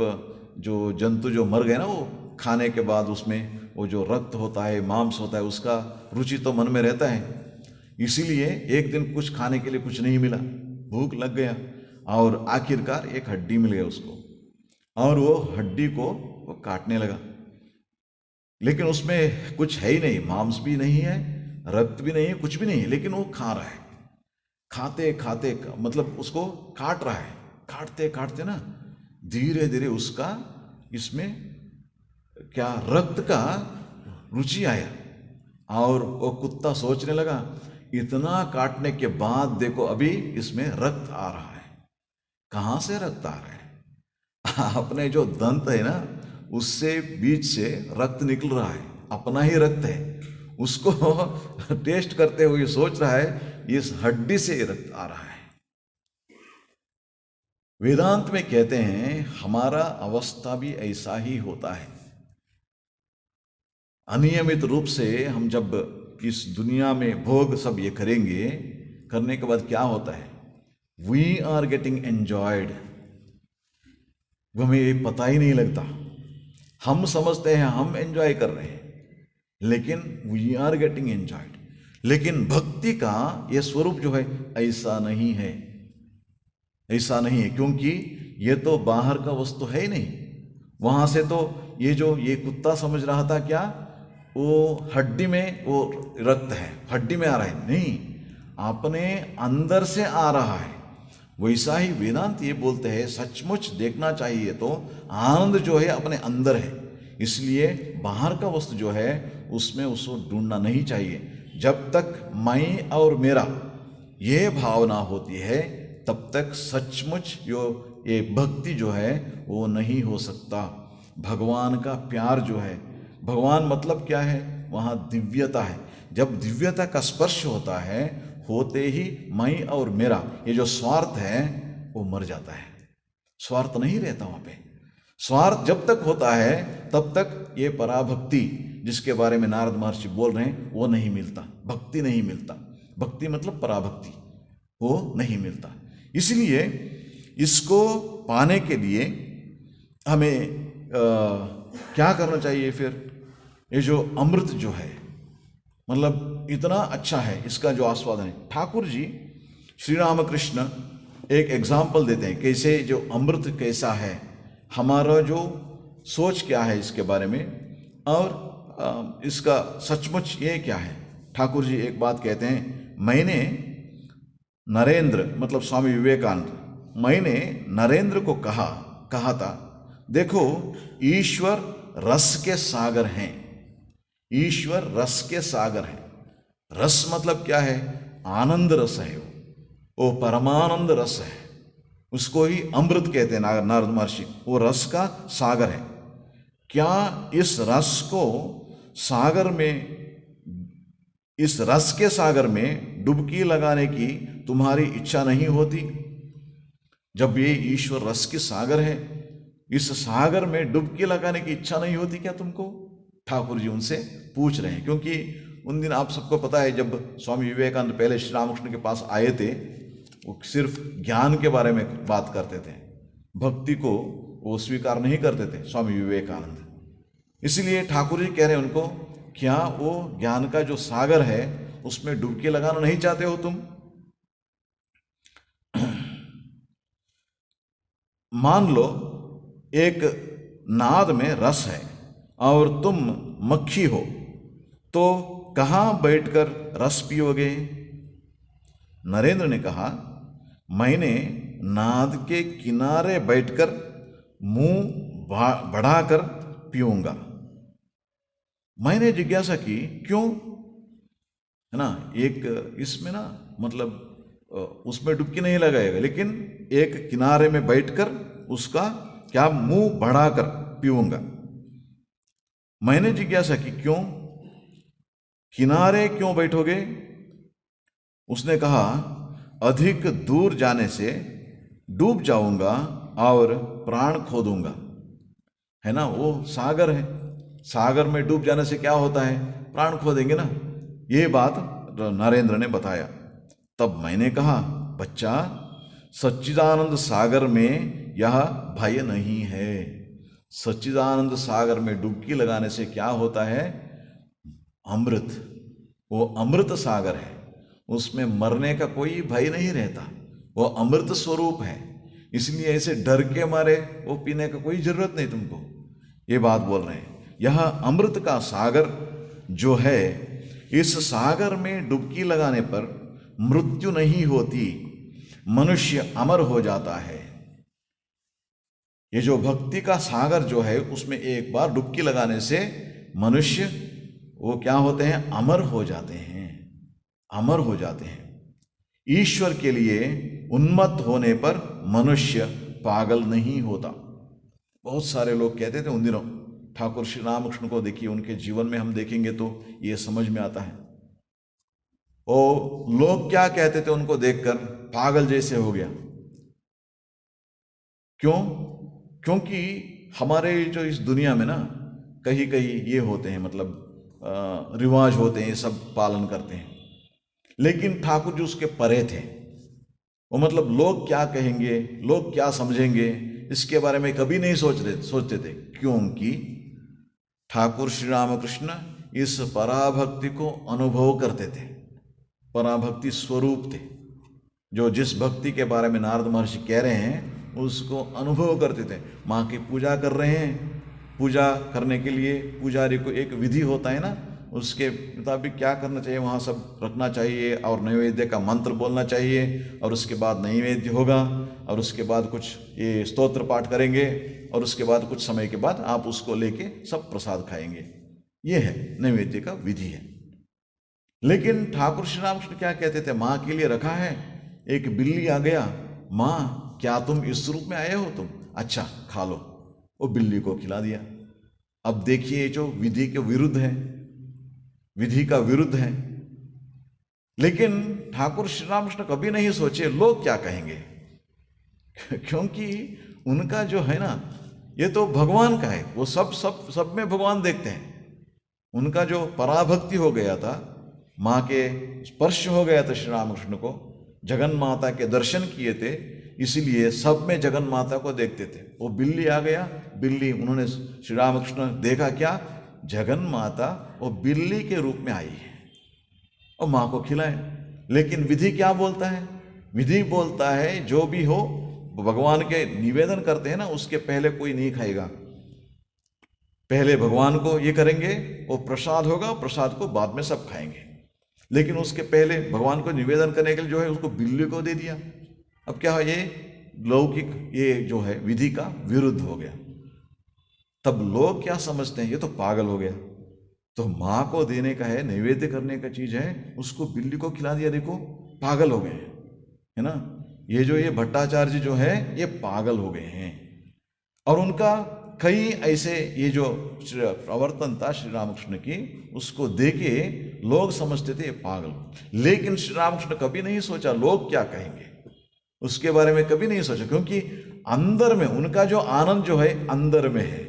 जो जंतु जो मर गए ना, वो खाने के बाद उसमें वो जो रक्त होता है, मांस होता है, उसका रुचि तो मन में रहता है। इसीलिए एक दिन कुछ खाने के लिए कुछ नहीं मिला, भूख लग गया, और आखिरकार एक हड्डी मिल गया उसको, और वो हड्डी को वो काटने लगा। लेकिन उसमें कुछ है ही नहीं, मांस भी नहीं है, रक्त भी नहीं है, कुछ भी नहीं है, लेकिन वो खा रहा है। खाते खाते मतलब उसको काट रहा है, काटते काटते ना धीरे धीरे उसका इसमें क्या रक्त का रुचि आया, और वो कुत्ता सोचने लगा इतना काटने के बाद देखो अभी इसमें रक्त आ रहा है। कहाँ से रक्त आ रहा है? अपने जो दंत है ना, उससे बीच से रक्त निकल रहा है, अपना ही रक्त है। उसको टेस्ट करते हुए सोच रहा है इस हड्डी से रक्त आ रहा है। वेदांत में कहते हैं हमारा अवस्था भी ऐसा ही होता है। अनियमित रूप से हम जब इस दुनिया में भोग सब ये करेंगे, करने के बाद क्या होता है? वी आर गेटिंग एंजॉयड, हमें ये पता ही नहीं लगता। हम समझते हैं हम एंजॉय कर रहे हैं, लेकिन वी आर गेटिंग एंजॉयड। लेकिन भक्ति का ये स्वरूप जो है ऐसा नहीं है, ऐसा नहीं है, क्योंकि ये तो बाहर का वस्तु है ही नहीं। वहां से तो ये जो ये कुत्ता समझ रहा था क्या वो हड्डी में वो रक्त है, हड्डी में आ रहा है, नहीं, अपने अंदर से आ रहा है। वैसा ही वेदांत ये बोलते हैं सचमुच देखना चाहिए तो आनंद जो है अपने अंदर है। इसलिए बाहर का वस्तु जो है उसमें उसको ढूंढना नहीं चाहिए। जब तक मैं और मेरा ये भावना होती है तब तक सचमुच ये भक्ति जो है वो नहीं हो सकता। भगवान का प्यार जो है, भगवान मतलब क्या है? वहाँ दिव्यता है। जब दिव्यता का स्पर्श होता है, होते ही मैं और मेरा ये जो स्वार्थ है वो मर जाता है। स्वार्थ नहीं रहता वहाँ पे। स्वार्थ जब तक होता है तब तक ये पराभक्ति जिसके बारे में नारद महर्षि बोल रहे हैं वो नहीं मिलता, भक्ति नहीं मिलता। भक्ति मतलब पराभक्ति, वो नहीं मिलता। इसलिए इसको पाने के लिए हमें क्या करना चाहिए फिर? ये जो अमृत जो है मतलब इतना अच्छा है, इसका जो आस्वादन है। ठाकुर जी श्री रामकृष्ण एक एग्जाम्पल देते हैं कैसे जो अमृत कैसा है, हमारा जो सोच क्या है इसके बारे में, और इसका सचमुच ये क्या है। ठाकुर जी एक बात कहते हैं, मैंने नरेंद्र मतलब स्वामी विवेकानंद, मैंने नरेंद्र को कहा था देखो ईश्वर रस के सागर हैं, ईश्वर रस के सागर हैं। रस मतलब क्या है? आनंद रस है, वो परमानंद रस है, उसको ही अमृत कहते हैं नारद महर्षि। वो रस का सागर है। क्या इस रस को सागर में इस रस के सागर में डुबकी लगाने की तुम्हारी इच्छा नहीं होती? जब ये ईश्वर रस के सागर है, इस सागर में डुबकी लगाने की इच्छा नहीं होती क्या तुमको? ठाकुर जी उनसे पूछ रहे हैं, क्योंकि उन दिन आप सबको पता है जब स्वामी विवेकानंद पहले श्री रामकृष्ण के पास आए थे, वो सिर्फ ज्ञान के बारे में बात करते थे, भक्ति को वो स्वीकार नहीं करते थे स्वामी विवेकानंद। इसलिए ठाकुर जी कह रहे हैं उनको, क्या वो ज्ञान का जो सागर है उसमें डुबकी लगाना नहीं चाहते हो तुम? मान लो एक नाद में रस है और तुम मक्खी हो, तो कहाँ बैठकर रस पियोगे? नरेंद्र ने कहा, मैंने नाद के किनारे बैठकर मुंह बढ़ाकर पीऊंगा। मैंने जिज्ञासा की, क्यों? है ना, एक इसमें ना मतलब उसमें डुबकी नहीं लगाएगा, लेकिन एक किनारे में बैठकर उसका क्या मुंह बढ़ाकर पीऊंगा। मैंने जिज्ञासा की, क्यों? किनारे क्यों बैठोगे? उसने कहा, अधिक दूर जाने से डूब जाऊंगा और प्राण खो दूंगा। है ना, वो सागर है, सागर में डूब जाने से क्या होता है? प्राण खो देंगे ना। ये बात नरेंद्र ने बताया। तब मैंने कहा, बच्चा, सच्चिदानंद सागर में यह भय नहीं है। सच्चिदानंद सागर में डुबकी लगाने से क्या होता है? अमृत, वो अमृत सागर है, उसमें मरने का कोई भय नहीं रहता, वो अमृत स्वरूप है। इसलिए ऐसे डर के मारे वो पीने का कोई जरूरत नहीं तुमको। ये बात बोल रहे हैं, यह अमृत का सागर जो है, इस सागर में डुबकी लगाने पर मृत्यु नहीं होती, मनुष्य अमर हो जाता है। ये जो भक्ति का सागर जो है, उसमें एक बार डुबकी लगाने से मनुष्य वो क्या होते हैं? अमर हो जाते हैं, अमर हो जाते हैं। ईश्वर के लिए उन्मत्त होने पर मनुष्य पागल नहीं होता। बहुत सारे लोग कहते थे उन दिनों, ठाकुर श्री रामकृष्ण को देखिए, उनके जीवन में हम देखेंगे तो ये समझ में आता है। और लोग क्या कहते थे उनको देखकर? पागल जैसे हो गया। क्यों? क्योंकि हमारे जो इस दुनिया में ना कहीं कहीं ये होते हैं, मतलब रिवाज होते हैं, ये सब पालन करते हैं, लेकिन ठाकुर जी उसके परे थे। वो मतलब लोग क्या कहेंगे, लोग क्या समझेंगे, इसके बारे में कभी नहीं सोचते थे, क्योंकि ठाकुर श्री रामकृष्ण इस पराभक्ति को अनुभव करते थे, पराभक्ति स्वरूप थे। जो जिस भक्ति के बारे में नारद महर्षि कह रहे हैं उसको अनुभव करते थे। माँ की पूजा कर रहे हैं, पूजा करने के लिए पुजारी को एक विधि होता है ना, उसके मुताबिक क्या करना चाहिए, वहाँ सब रखना चाहिए और नैवेद्य का मंत्र बोलना चाहिए, और उसके बाद नैवेद्य होगा, और उसके बाद कुछ ये स्तोत्र पाठ करेंगे, और उसके बाद कुछ समय के बाद आप उसको लेके सब प्रसाद खाएंगे। ये है नैवेद्य का विधि है। लेकिन ठाकुर श्री रामकृष्ण क्या कहते थे? माँ के लिए रखा है, एक बिल्ली आ गया, माँ क्या तुम इस रूप में आए हो तुम? अच्छा खा लो। वो बिल्ली को खिला दिया। अब देखिए जो विधि के विरुद्ध है, विधि का विरुद्ध है। लेकिन ठाकुर श्री रामकृष्ण कभी नहीं सोचे लोग क्या कहेंगे, क्योंकि उनका जो है ना, ये तो भगवान का है, वो सब में भगवान देखते हैं। उनका जो पराभक्ति हो गया था, माँ के स्पर्श हो गया था श्री रामकृष्ण को, जगन माता के दर्शन किए थे, इसीलिए सब में जगन माता को देखते थे। वो बिल्ली आ गया, बिल्ली, उन्होंने श्री रामकृष्ण देखा क्या? जगन माता वो बिल्ली के रूप में आई है और माँ को खिलाए। लेकिन विधि क्या बोलता है? विधि बोलता है जो भी हो भगवान के निवेदन करते हैं ना, उसके पहले कोई नहीं खाएगा, पहले भगवान को ये करेंगे, वो प्रसाद होगा, प्रसाद को बाद में सब खाएंगे। लेकिन उसके पहले भगवान को निवेदन करने के लिए जो है उसको बिल्ली को दे दिया। अब क्या है? ये लौकिक, ये जो है विधि का विरुद्ध हो गया। तब लोग क्या समझते हैं? ये तो पागल हो गया। तो माँ को देने का है, नैवेद्य करने का चीज है, उसको बिल्ली को खिला दिया, देखो पागल हो गए, है ना। ये जो ये भट्टाचार्य जो है ये पागल हो गए हैं। और उनका कई ऐसे ये जो प्रवर्तन था श्री रामकृष्ण की, उसको देखे लोग समझते थे ये पागल। लेकिन श्री रामकृष्ण कभी नहीं सोचा लोग क्या कहेंगे, उसके बारे में कभी नहीं सोचा, क्योंकि अंदर में उनका जो आनंद जो है अंदर में है।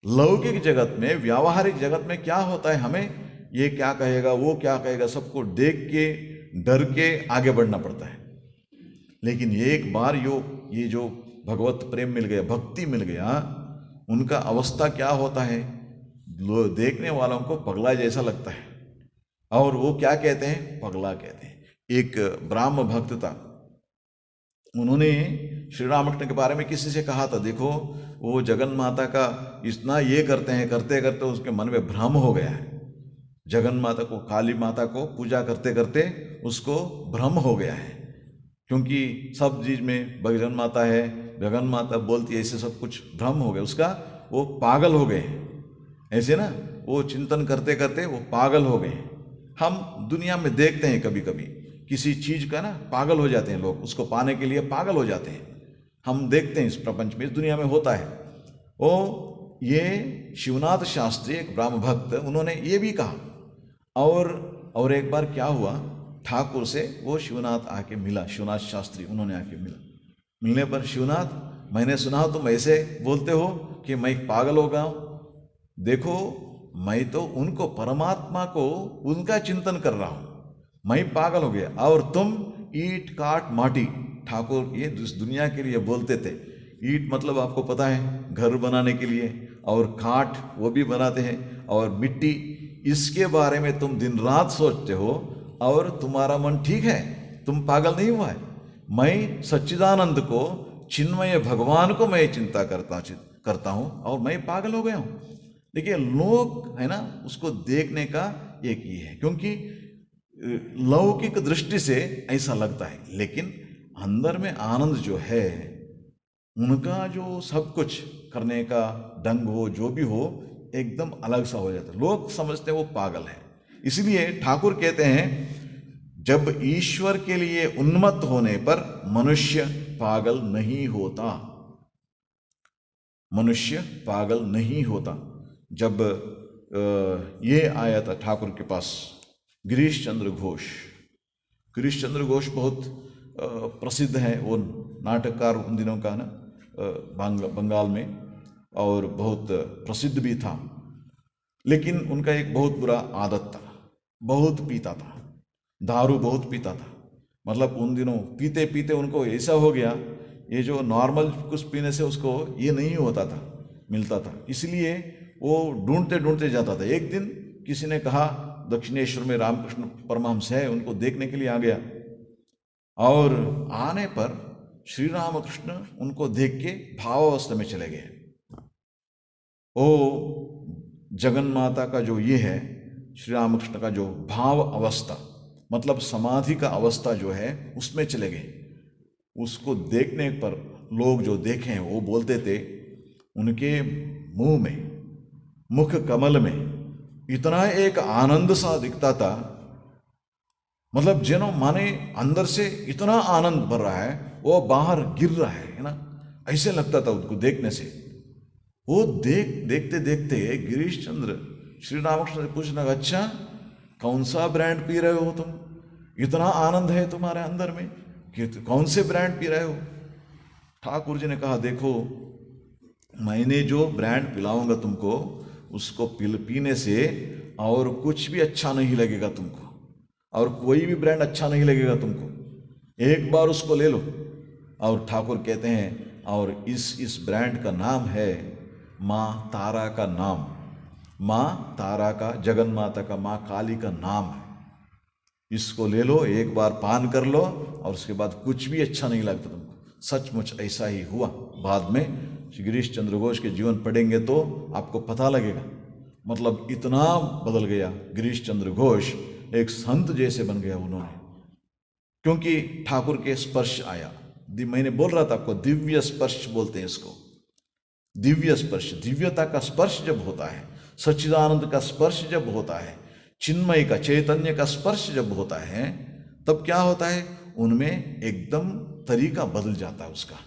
लौकिक जगत में, व्यावहारिक जगत में क्या होता है, हमें ये क्या कहेगा, वो क्या कहेगा, सबको देख के डर के आगे बढ़ना पड़ता है। लेकिन एक बार ये जो भगवत प्रेम मिल गया, भक्ति मिल गया, उनका अवस्था क्या होता है, देखने वालों को पगला जैसा लगता है। और वो क्या कहते हैं, पगला कहते हैं। एक ब्राह्म भक्त था, उन्होंने श्री रामकृष्ण के बारे में किसी से कहा था, देखो वो जगन माता का इतना ये करते हैं, करते करते उसके मन में भ्रम हो गया है। जगन माता को, काली माता को पूजा करते करते उसको भ्रम हो गया है, क्योंकि सब चीज में जगन माता है, जगन माता बोलती है, ऐसे सब कुछ भ्रम हो गया उसका, वो पागल हो गए ऐसे ना, वो चिंतन करते करते वो पागल हो गए। हम दुनिया में देखते हैं कभी कभी किसी चीज का ना पागल हो जाते हैं लोग, उसको पाने के लिए पागल हो जाते हैं। हम देखते हैं इस प्रपंच में, इस दुनिया में होता है। वो ये शिवनाथ शास्त्री एक ब्राह्म भक्त, उन्होंने ये भी कहा। और एक बार क्या हुआ, ठाकुर से वो शिवनाथ आके मिला, शिवनाथ शास्त्री उन्होंने आके मिला। मिलने पर, शिवनाथ मैंने सुना तुम ऐसे बोलते हो कि मैं पागल हो गया हूं। देखो मैं तो उनको, परमात्मा को, उनका चिंतन कर रहा हूं, मैं पागल हो गया। और तुम ईट काट माटी, ठाकुर ये दुनिया के लिए बोलते थे। ईट मतलब आपको पता है घर बनाने के लिए, और काट वो भी बनाते हैं, और मिट्टी, इसके बारे में तुम दिन रात सोचते हो और तुम्हारा मन ठीक है, तुम पागल नहीं हुआ है। मैं सच्चिदानंद को, चिन्मय भगवान को मैं चिंता करता हूं और मैं पागल हो गया हूं। देखिए लोग है ना, उसको देखने का एक ये है, क्योंकि लौकिक दृष्टि से ऐसा लगता है, लेकिन अंदर में आनंद जो है, उनका जो सब कुछ करने का ढंग हो, जो भी हो, एकदम अलग सा हो जाता है। लोग समझते हैं वो पागल है। इसलिए ठाकुर कहते हैं, जब ईश्वर के लिए उन्मत्त होने पर मनुष्य पागल नहीं होता, मनुष्य पागल नहीं होता। जब ये आया था ठाकुर के पास गिरीश चंद्र घोष, गिरीश चंद्र घोष बहुत प्रसिद्ध है, वो नाटककार उन दिनों का ना, बंगाल में, और बहुत प्रसिद्ध भी था। लेकिन उनका एक बहुत बुरा आदत था, बहुत पीता था, दारू बहुत पीता था। मतलब उन दिनों पीते पीते उनको ऐसा हो गया, ये जो नॉर्मल कुछ पीने से उसको ये नहीं होता था, मिलता था, इसलिए वो ढूंढते ढूंढते जाता था। एक दिन किसी ने कहा, दक्षिणेश्वर में रामकृष्ण परमहंस है, उनको देखने के लिए आ गया, और आने पर श्री रामकृष्ण उनको देख के भावावस्था में चले गए। ओ जगन माता का जो ये है, श्री रामकृष्ण का जो भाव अवस्था, मतलब समाधि का अवस्था जो है, उसमें चले गए। उसको देखने पर लोग जो देखे वो बोलते थे, उनके मुंह में, मुख कमल में इतना एक आनंद सा दिखता था, मतलब जेनो माने अंदर से इतना आनंद भर रहा है, वो बाहर गिर रहा है ना, ऐसे लगता था उनको देखने से। वो देखते देखते गिरीश चंद्र श्री रामकृष्ण से पूछने लगा, अच्छा कौन सा ब्रांड पी रहे हो तुम, इतना आनंद है तुम्हारे अंदर में कि कौन से ब्रांड पी रहे हो। ठाकुर जी ने कहा, देखो मैंने जो ब्रांड पिलाऊंगा तुमको, उसको पीने से और कुछ भी अच्छा नहीं लगेगा तुमको, और कोई भी ब्रांड अच्छा नहीं लगेगा तुमको, एक बार उसको ले लो। और ठाकुर कहते हैं, और इस ब्रांड का नाम है माँ तारा का नाम, माँ तारा का, जगन माता का, माँ काली का नाम है। इसको ले लो, एक बार पान कर लो, और उसके बाद कुछ भी अच्छा नहीं लगता तुमको। सचमुच ऐसा ही हुआ। बाद में गिरीश चंद्र घोष के जीवन पढ़ेंगे तो आपको पता लगेगा, मतलब इतना बदल गया गिरीश चंद्र घोष, एक संत जैसे बन गया उन्होंने, क्योंकि ठाकुर के स्पर्श आया। मैंने बोल रहा था आपको, दिव्य स्पर्श बोलते हैं इसको, दिव्य स्पर्श। दिव्यता का स्पर्श जब होता है, सच्चिदानंद का स्पर्श जब होता है, चिन्मय का, चैतन्य का स्पर्श जब होता है, तब क्या होता है, उनमें एकदम तरीका बदल जाता है उसका।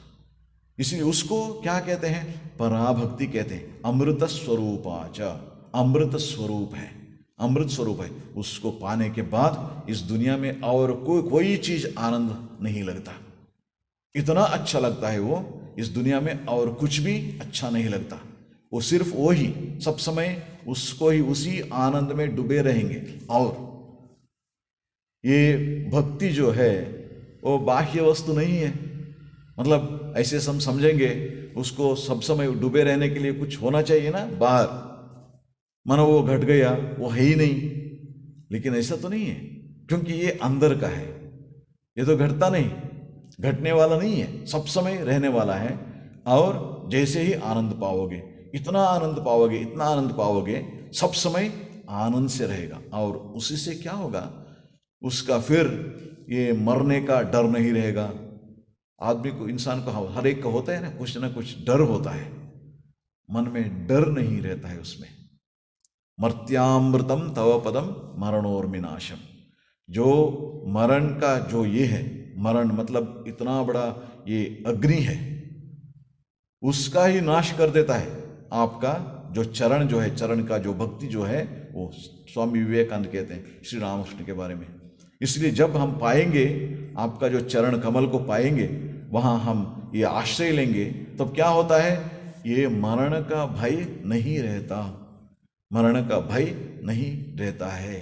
इसलिए उसको क्या कहते हैं? पराभक्ति कहते हैं। अमृत स्वरूपाच, अमृत स्वरूप है, अमृत स्वरूप है। उसको पाने के बाद इस दुनिया में और कोई चीज आनंद नहीं लगता। इतना अच्छा लगता है वो, इस दुनिया में और कुछ भी अच्छा नहीं लगता। वो सिर्फ वो ही सब समय उसको ही, उसी आनंद में डूबे रहेंगे। और ये भक्ति जो है वो बाह्य वस्तु नहीं है। मतलब ऐसे हम समझेंगे उसको सब समय डूबे रहने के लिए कुछ होना चाहिए ना बाहर, मानो वो घट गया, वो है ही नहीं। लेकिन ऐसा तो नहीं है, क्योंकि ये अंदर का है, ये तो घटता नहीं, घटने वाला नहीं है, सब समय रहने वाला है। और जैसे ही आनंद पाओगे, इतना आनंद पाओगे, इतना आनंद पाओगे, सब समय आनंद से रहेगा। और उसी से क्या होगा, उसका फिर ये मरने का डर नहीं रहेगा। आदमी को, इंसान को, हर एक का होता है ना कुछ डर होता है, मन में डर नहीं रहता है उसमें। मर्त्यामृतम तव पदम मरणोर्विनाशम, जो मरण का जो ये है, मरण मतलब इतना बड़ा ये अग्नि है, उसका ही नाश कर देता है आपका जो चरण जो है, चरण का जो भक्ति जो है, वो स्वामी विवेकानंद कहते हैं श्री रामकृष्ण के बारे में। इसलिए जब हम पाएंगे आपका जो चरण कमल को पाएंगे, वहाँ हम ये आश्रय लेंगे, तब क्या होता है, ये मरण का भय नहीं रहता, मरण का भय नहीं रहता है।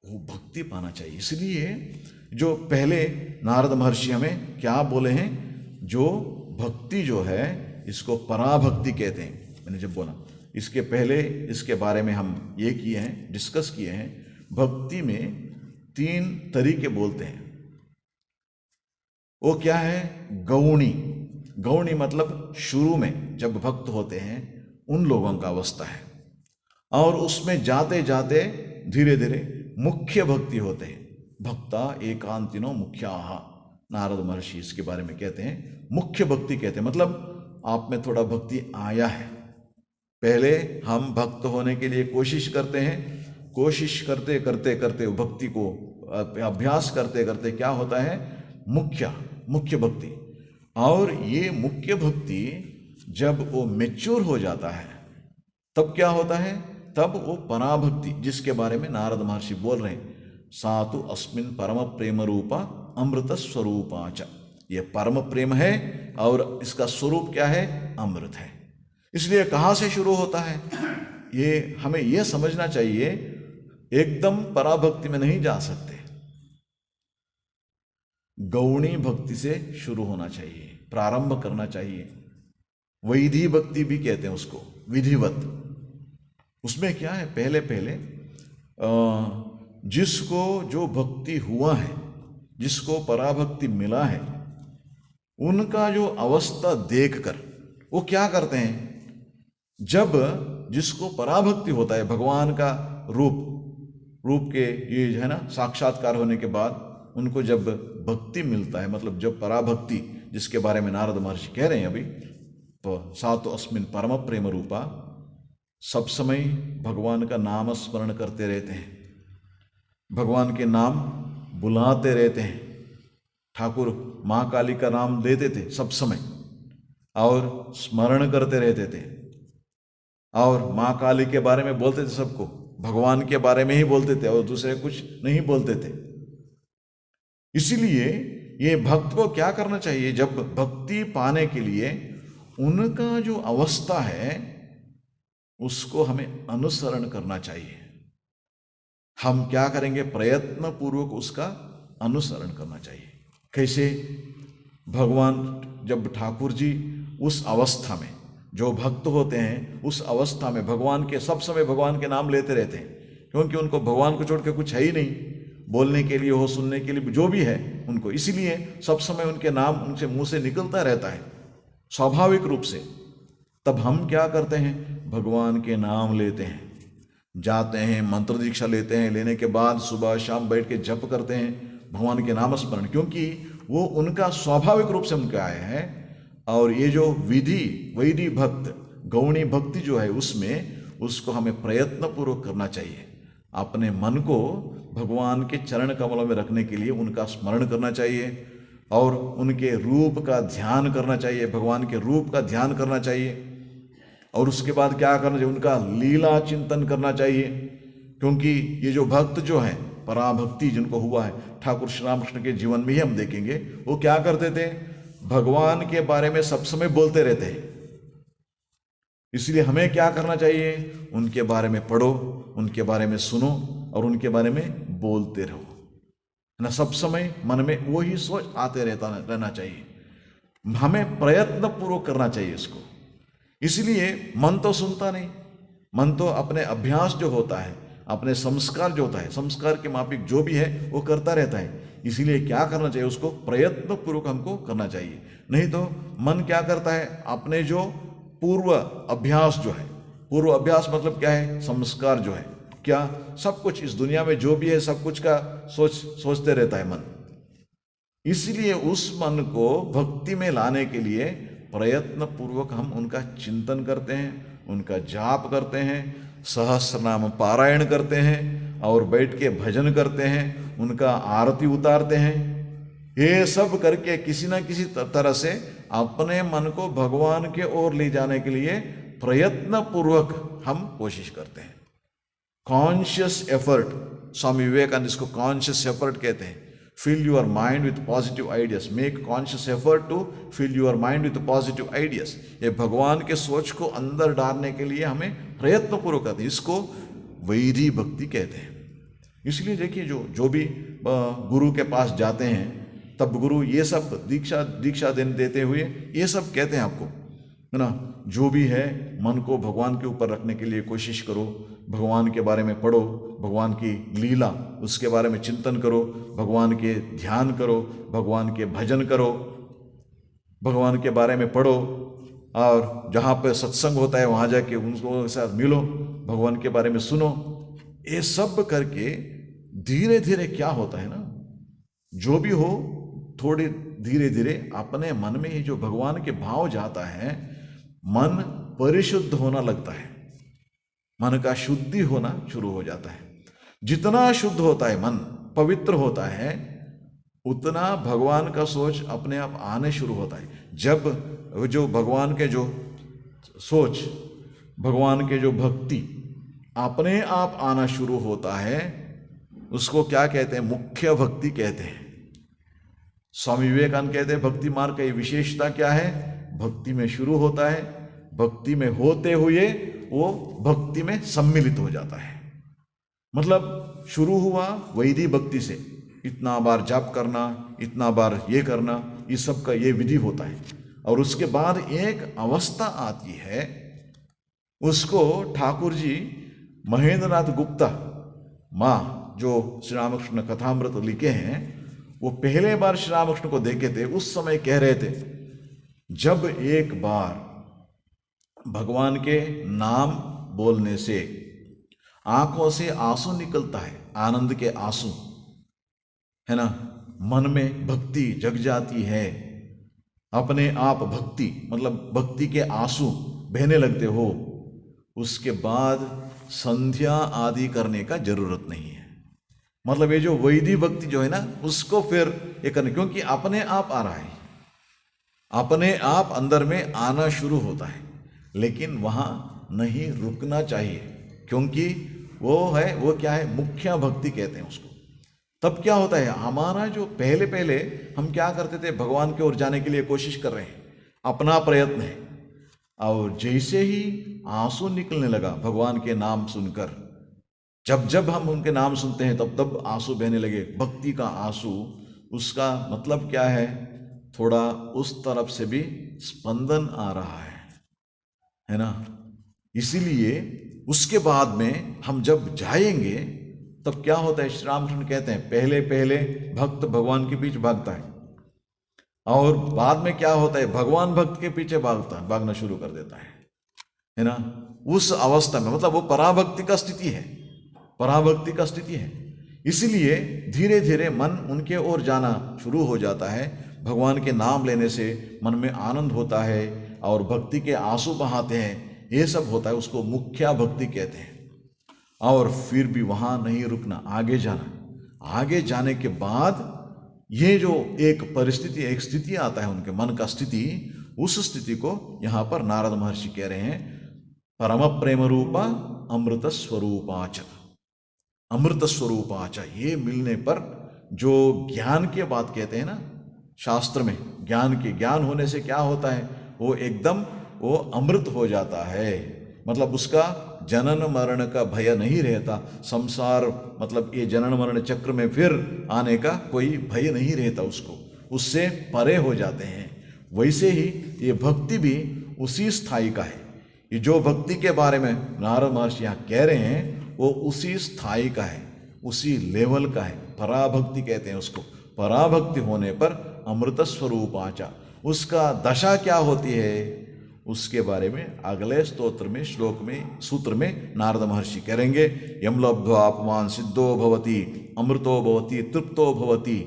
वो भक्ति पाना चाहिए। इसलिए जो पहले नारद महर्षि हमें क्या बोले हैं, जो भक्ति जो है इसको पराभक्ति कहते हैं। मैंने जब बोला इसके पहले इसके बारे में हम ये किए हैं, डिस्कस किए हैं। भक्ति में 3 तरीके बोलते हैं। वो क्या है? गौणी, गौणी मतलब शुरू में जब भक्त होते हैं उन लोगों का अवस्था है, और उसमें जाते जाते धीरे धीरे मुख्य भक्ति होते हैं। भक्ता एकांतिनो मुख्याः, नारद महर्षि इसके बारे में कहते हैं, मुख्य भक्ति कहते हैं। मतलब आप में थोड़ा भक्ति आया है, पहले हम भक्त होने के लिए कोशिश करते हैं, कोशिश करते करते करते भक्ति को अभ्यास करते करते क्या होता है, मुख्य भक्ति। और ये मुख्य भक्ति जब वो मैच्योर हो जाता है तब क्या होता है, तब वो पराभक्ति जिसके बारे में नारद महर्षि बोल रहे हैं, सातु अस्मिन् परम प्रेम रूपा अमृत स्वरूपाच। ये परम प्रेम है और इसका स्वरूप क्या है, अमृत है। इसलिए कहाँ से शुरू होता है, ये हमें यह समझना चाहिए। एकदम पराभक्ति में नहीं जा सकते, गौणी भक्ति से शुरू होना चाहिए, प्रारंभ करना चाहिए। वैधि भक्ति भी कहते हैं उसको, विधिवत। उसमें क्या है, पहले पहले जिसको जो भक्ति हुआ है, जिसको पराभक्ति मिला है, उनका जो अवस्था देखकर वो क्या करते हैं, जब जिसको पराभक्ति होता है, भगवान का रूप के ये है ना साक्षात्कार होने के बाद उनको जब भक्ति मिलता है, मतलब जब पराभक्ति जिसके बारे में नारद महर्षि कह रहे हैं अभी, सातो अस्मिन् परम प्रेम रूपा, सब समय भगवान का नाम स्मरण करते रहते हैं, भगवान के नाम बुलाते रहते हैं। ठाकुर माँ काली का नाम लेते थे सब समय और स्मरण करते रहते थे, और माँ काली के बारे में बोलते थे सबको, भगवान के बारे में ही बोलते थे और दूसरे कुछ नहीं बोलते थे। इसीलिए ये भक्त को क्या करना चाहिए, जब भक्ति पाने के लिए उनका जो अवस्था है उसको हमें अनुसरण करना चाहिए। हम क्या करेंगे, प्रयत्न पूर्वक उसका अनुसरण करना चाहिए। कैसे, भगवान जब ठाकुर जी उस अवस्था में, जो भक्त होते हैं उस अवस्था में भगवान के सब समय भगवान के नाम लेते रहते हैं, क्योंकि उनको भगवान को छोड़ के कुछ है ही नहीं, बोलने के लिए हो, सुनने के लिए जो भी है उनको, इसीलिए सब समय उनके नाम उनसे मुंह से निकलता रहता है स्वाभाविक रूप से। तब हम क्या करते हैं, भगवान के नाम लेते हैं, जाते हैं, मंत्र दीक्षा लेते हैं, लेने के बाद सुबह शाम बैठ के जप करते हैं भगवान के नाम स्मरण, क्योंकि वो उनका स्वाभाविक रूप से उनके आए हैं। और ये जो वैधि भक्त, गौणी भक्ति जो है, उसमें उसको हमें प्रयत्न पूर्वक करना चाहिए। अपने मन को भगवान के चरण कमलों में रखने के लिए उनका स्मरण करना चाहिए, और उनके रूप का ध्यान करना चाहिए, भगवान के रूप का ध्यान करना चाहिए। और उसके बाद क्या करना चाहिए, उनका लीला चिंतन करना चाहिए। क्योंकि ये जो भक्त जो हैं, पराभक्ति जिनको हुआ है, ठाकुर श्री रामकृष्ण के जीवन में ही हम देखेंगे, वो क्या करते थे, भगवान के बारे में सब समय बोलते रहते हैं। इसलिए हमें क्या करना चाहिए, उनके बारे में पढ़ो, उनके बारे में सुनो और उनके बारे में बोलते रहो, है ना। सब समय मन में वही सोच आते रहना चाहिए। हमें प्रयत्न पूर्वक करना चाहिए इसको। इसलिए मन तो सुनता नहीं, मन तो अपने अभ्यास जो होता है, अपने संस्कार जो होता है, संस्कार के माफिक जो भी है वो करता रहता है। इसीलिए क्या करना चाहिए, उसको प्रयत्न पूर्वक हमको करना चाहिए। नहीं तो मन क्या करता है, अपने जो पूर्व अभ्यास जो है, पूर्व अभ्यास मतलब क्या है, संस्कार जो है, क्या सब कुछ इस दुनिया में जो भी है सब कुछ का सोचते रहता है मन। इसलिए उस मन को भक्ति में लाने के लिए प्रयत्न पूर्वक हम उनका चिंतन करते हैं, उनका जाप करते हैं, सहस्रनाम पारायण करते हैं और बैठ के भजन करते हैं, उनका आरती उतारते हैं। ये सब करके किसी न किसी तरह से अपने मन को भगवान के ओर ले जाने के लिए प्रयत्न पूर्वक हम कोशिश करते हैं। कॉन्शियस एफर्ट, स्वामी विवेकानंद इसको कॉन्शियस एफर्ट कहते हैं। fill your mind with positive ideas, make conscious effort to fill your mind with positive ideas। ये भगवान के सोच को अंदर डालने के लिए हमें प्रयत्न पूर्वक करते हैं, इसको वैरी भक्ति कहते हैं। इसलिए देखिए जो भी गुरु के पास जाते हैं, तब गुरु ये सब दीक्षा देते हुए ये सब कहते हैं आपको, है ना, जो भी है मन को भगवान के ऊपर रखने के लिए कोशिश करो, भगवान के बारे में पढ़ो, भगवान की लीला उसके बारे में चिंतन करो, भगवान के ध्यान करो, भगवान के भजन करो, भगवान के बारे में पढ़ो, और जहाँ पे सत्संग होता है वहाँ जाके उनके साथ मिलो, भगवान के बारे में सुनो। ये सब करके धीरे धीरे क्या होता है ना, जो भी हो थोड़े धीरे धीरे अपने मन में ही जो भगवान के भाव जाता है, मन परिशुद्ध होना लगता है, मन का शुद्धि होना शुरू हो जाता है। जितना शुद्ध होता है मन, पवित्र होता है, उतना भगवान का सोच अपने आप आने शुरू होता है। जब जो भगवान के जो सोच, भगवान के जो भक्ति अपने आप आना शुरू होता है, उसको क्या कहते हैं, मुख्य भक्ति कहते हैं। स्वामी विवेकानंद कहते हैं भक्ति मार्ग की विशेषता क्या है, भक्ति में शुरू होता है, भक्ति में होते हुए वो भक्ति में सम्मिलित हो जाता है। मतलब शुरू हुआ वैदिक भक्ति से, इतना बार जाप करना, इतना बार ये करना, इस सब का ये विधि होता है। और उसके बाद एक अवस्था आती है, उसको ठाकुर जी महेंद्रनाथ गुप्ता माँ जो श्री रामकृष्ण कथामृत लिखे हैं, वो पहले बार श्री रामकृष्ण को देखे थे, उस समय कह रहे थे, जब एक बार भगवान के नाम बोलने से आंखों से आंसू निकलता है, आनंद के आंसू, है ना, मन में भक्ति जग जाती है, अपने आप भक्ति मतलब भक्ति के आंसू बहने लगते हो, उसके बाद संध्या आदि करने का जरूरत नहीं है। मतलब ये जो वैदिक भक्ति जो है ना, उसको फिर ये करने, क्योंकि अपने आप आ रहा है, अपने आप अंदर में आना शुरू होता है, लेकिन वहाँ नहीं रुकना चाहिए, क्योंकि वो है, वो क्या है, मुख्य भक्ति कहते हैं उसको। तब क्या होता है, हमारा जो पहले हम क्या करते थे, भगवान की ओर जाने के लिए कोशिश कर रहे हैं, अपना प्रयत्न है, और जैसे ही आंसू निकलने लगा भगवान के नाम सुनकर, जब हम उनके नाम सुनते हैं तब आंसू बहने लगे, भक्ति का आंसू। उसका मतलब क्या है, थोड़ा उस तरफ से भी स्पंदन आ रहा है ना। इसीलिए उसके बाद में हम जब जाएंगे तब क्या होता है, श्री रामकृष्ण कहते हैं पहले भक्त भगवान के पीछे भागता है, और बाद में क्या होता है, भगवान भक्त के पीछे भागना शुरू कर देता है ना। उस अवस्था में मतलब वो पराभक्ति का स्थिति है, पराभक्ति का स्थिति है। इसलिए धीरे धीरे मन उनके ओर जाना शुरू हो जाता है, भगवान के नाम लेने से मन में आनंद होता है और भक्ति के आंसू बहाते हैं, ये सब होता है, उसको मुख्य भक्ति कहते हैं। और फिर भी वहाँ नहीं रुकना, आगे जाना। आगे जाने के बाद ये जो एक परिस्थिति, एक स्थिति आता है उनके मन का स्थिति, उस स्थिति को यहाँ पर नारद महर्षि कह रहे हैं परम प्रेम रूपा अमृत स्वरूपाच, अमृत स्वरूपाच। ये मिलने पर जो ज्ञान की बात कहते हैं ना शास्त्र में, ज्ञान होने से क्या होता है, वो एकदम वो अमृत हो जाता है। मतलब उसका जनन मरण का भय नहीं रहता, संसार मतलब ये जनन मरण चक्र में फिर आने का कोई भय नहीं रहता उसको, उससे परे हो जाते हैं। वैसे ही ये भक्ति भी उसी स्थाई का है। ये जो भक्ति के बारे में नारद महर्षि यहाँ कह रहे हैं वो उसी स्थाई का है, उसी लेवल का है। पराभक्ति कहते हैं उसको। पराभक्ति होने पर अमृत स्वरूपाचा, उसका दशा क्या होती है उसके बारे में अगले स्तोत्र में, श्लोक में, सूत्र में नारद महर्षि करेंगे। यम लब्ध्वा अपमान सिद्धो भवति अमृतो भवति तृप्तो भवति,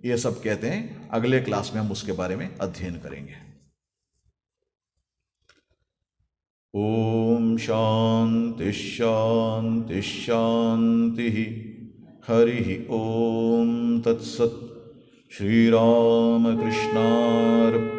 ये सब कहते हैं। अगले क्लास में हम उसके बारे में अध्ययन करेंगे। ओम शांति शांति शांति। हरि ओम तत्सत्। श्री राम कृष्णार्पणमस्तु।